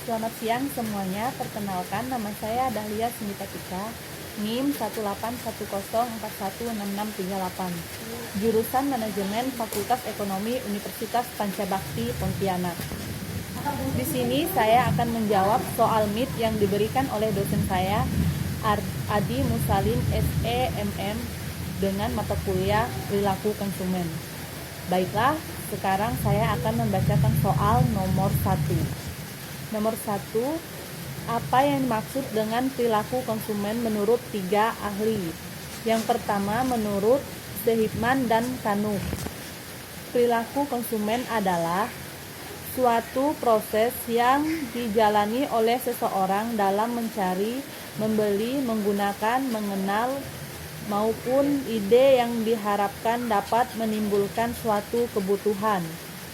Selamat siang semuanya, perkenalkan nama saya Dahlia Sumitatika, NIM 181041668, jurusan Manajemen Fakultas Ekonomi Universitas Pancabakti Pontianak. Di sini saya akan menjawab soal MIT yang diberikan oleh dosen saya, Adi Musalim SEMM, dengan mata kuliah Perilaku Konsumen. Baiklah, sekarang saya akan membacakan soal nomor 1. Nomor 1, apa yang dimaksud dengan perilaku konsumen menurut 3 ahli? Yang pertama, menurut Sehipman dan Kanuk, perilaku konsumen adalah suatu proses yang dijalani oleh seseorang dalam mencari, membeli, menggunakan, mengenal, maupun ide yang diharapkan dapat menimbulkan suatu kebutuhan.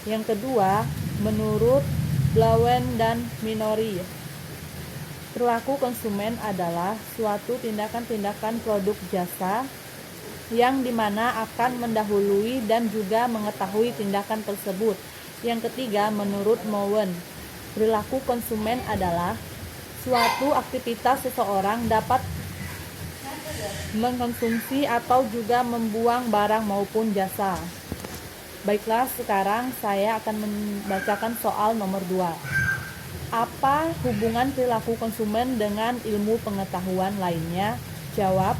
Yang kedua, menurut Blauen dan Minori, perilaku konsumen adalah suatu tindakan-tindakan produk jasa yang dimana akan mendahului dan juga mengetahui tindakan tersebut. Yang ketiga, menurut Mowen, perilaku konsumen adalah suatu aktivitas seseorang dapat mengkonsumsi atau juga membuang barang maupun jasa. Baiklah, sekarang saya akan membacakan soal nomor 2. Apa hubungan perilaku konsumen dengan ilmu pengetahuan lainnya? Jawab,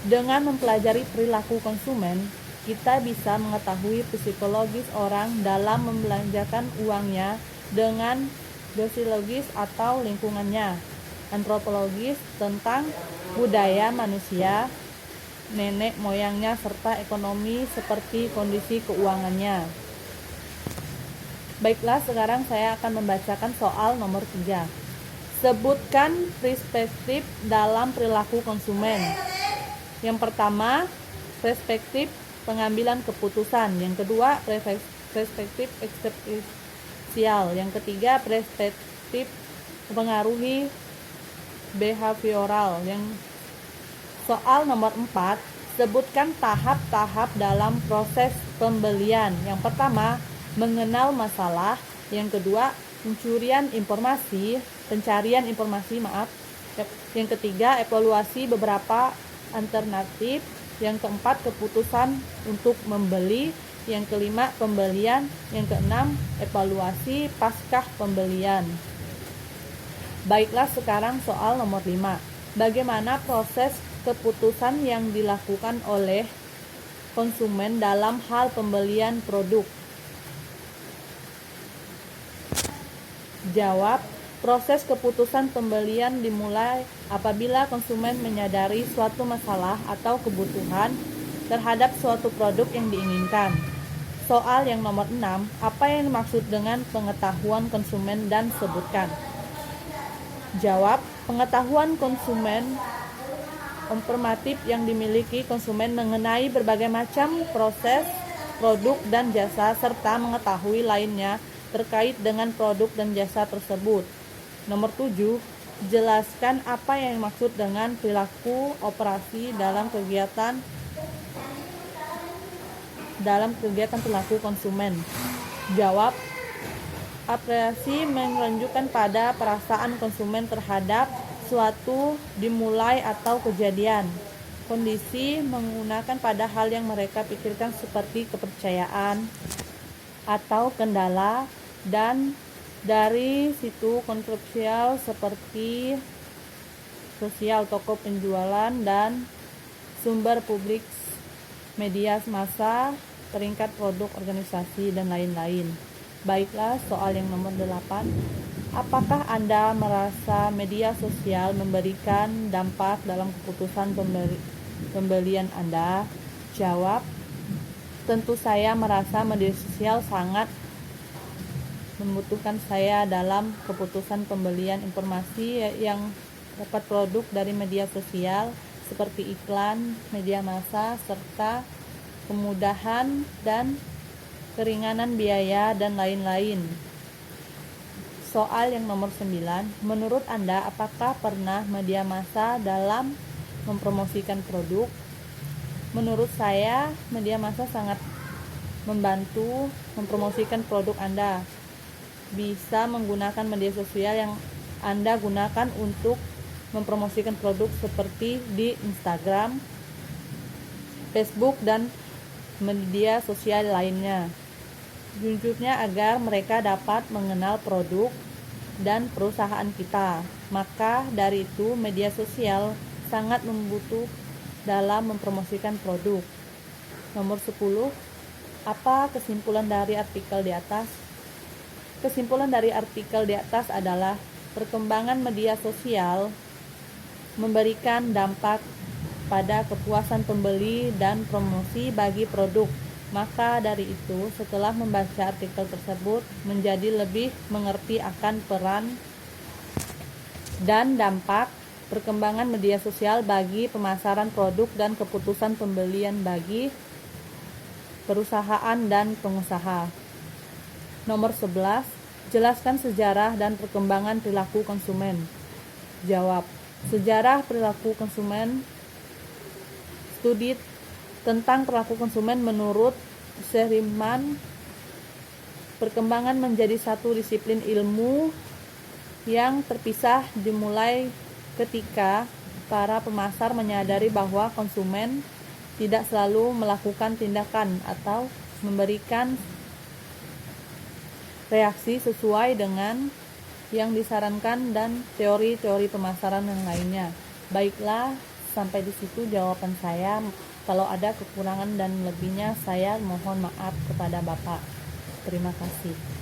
dengan mempelajari perilaku konsumen, kita bisa mengetahui psikologis orang dalam membelanjakan uangnya, dengan sosiologis atau lingkungannya, antropologis tentang budaya manusia, nenek moyangnya, serta ekonomi seperti kondisi keuangannya. Baiklah, sekarang saya akan membacakan soal nomor 3. Sebutkan perspektif dalam perilaku konsumen. Yang pertama, perspektif pengambilan keputusan. Yang kedua, perspektif eksepsial. Yang ketiga, perspektif mempengaruhi behavioral. Soal nomor 4, sebutkan tahap-tahap dalam proses pembelian. Yang pertama, mengenal masalah. Yang kedua, pencarian informasi. Yang ketiga, evaluasi beberapa alternatif. Yang keempat, keputusan untuk membeli. Yang kelima, pembelian. Yang keenam, evaluasi paskah pembelian. Baiklah, sekarang soal nomor 5. Bagaimana proses keputusan yang dilakukan oleh konsumen dalam hal pembelian produk? Jawab, proses keputusan pembelian dimulai apabila konsumen menyadari suatu masalah atau kebutuhan terhadap suatu produk yang diinginkan. Soal yang nomor 6, apa yang dimaksud dengan pengetahuan konsumen dan sebutkan? Jawab, pengetahuan konsumen informatif yang dimiliki konsumen mengenai berbagai macam proses, produk, dan jasa, serta mengetahui lainnya terkait dengan produk dan jasa tersebut. Nomor 7, jelaskan apa yang dimaksud dengan perilaku operasi dalam kegiatan perilaku konsumen. Jawab, apresiasi menunjukkan pada perasaan konsumen terhadap suatu dimulai atau kejadian. Kondisi menggunakan pada hal yang mereka pikirkan seperti kepercayaan atau kendala, dan dari situ kontroversial seperti sosial, toko penjualan, dan sumber publik, media massa, peringkat produk organisasi, dan lain-lain. Baiklah, soal yang nomor 8. Apakah Anda merasa media sosial memberikan dampak dalam keputusan pembelian Anda? Jawab, tentu saya merasa media sosial sangat membutuhkan saya dalam keputusan pembelian. Informasi yang dapat produk dari media sosial seperti iklan, media massa, serta kemudahan dan keringanan biaya, dan lain-lain. Soal yang nomor 9, menurut Anda apakah pernah media massa dalam mempromosikan produk? Menurut saya, media massa sangat membantu mempromosikan produk Anda. bisa menggunakan media sosial yang Anda gunakan untuk mempromosikan produk seperti di Instagram, Facebook, dan media sosial lainnya. Tujuannya agar mereka dapat mengenal produk dan perusahaan kita. Maka dari itu media sosial sangat membutuhkan dalam mempromosikan produk. Nomor 10. Apa kesimpulan dari artikel di atas? Kesimpulan dari artikel di atas adalah perkembangan media sosial memberikan dampak pada kepuasan pembeli dan promosi bagi produk. Maka dari itu, setelah membaca artikel tersebut, menjadi lebih mengerti akan peran dan dampak perkembangan media sosial bagi pemasaran produk dan keputusan pembelian bagi perusahaan dan pengusaha. Nomor 11. Jelaskan sejarah dan perkembangan perilaku konsumen. Jawab. Sejarah perilaku konsumen. Studi tentang perilaku konsumen menurut Sherman, perkembangan menjadi satu disiplin ilmu yang terpisah dimulai ketika para pemasar menyadari bahwa konsumen tidak selalu melakukan tindakan atau memberikan reaksi sesuai dengan yang disarankan dan teori-teori pemasaran yang lainnya. Baiklah, sampai di situ jawaban saya. Kalau ada kekurangan dan lebihnya, saya mohon maaf kepada Bapak. Terima kasih.